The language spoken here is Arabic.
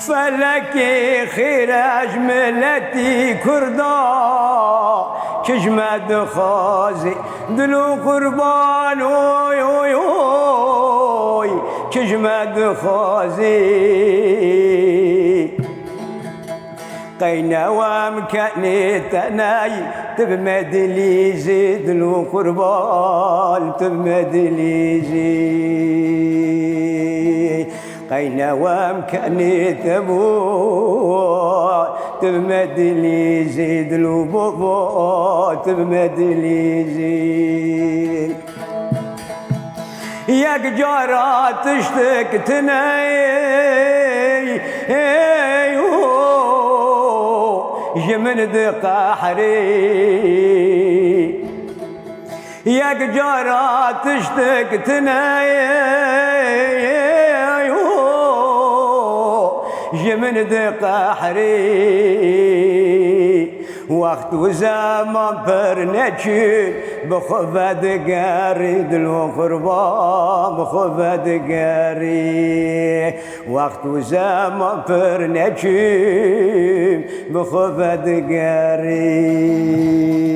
فلكي خير أجملتي كردا كجمد خازي دلو قربان اوي اوي اوي كجمد خازي قينا وامكاني تناي تبمد لي زيد لو قربان تبمد لي زيد قينا وامكاني تبو تبمد لي زيد لو بابا تبمد لي زيد ياك جارة تشتك تناي جمن دقا حري ياك جارة تشتك تناي جمن دقا حري وقت وزمان برنجي بخفة قاري دلو قربان بخفة قاري وقت وزمان برنجي بخفة قاري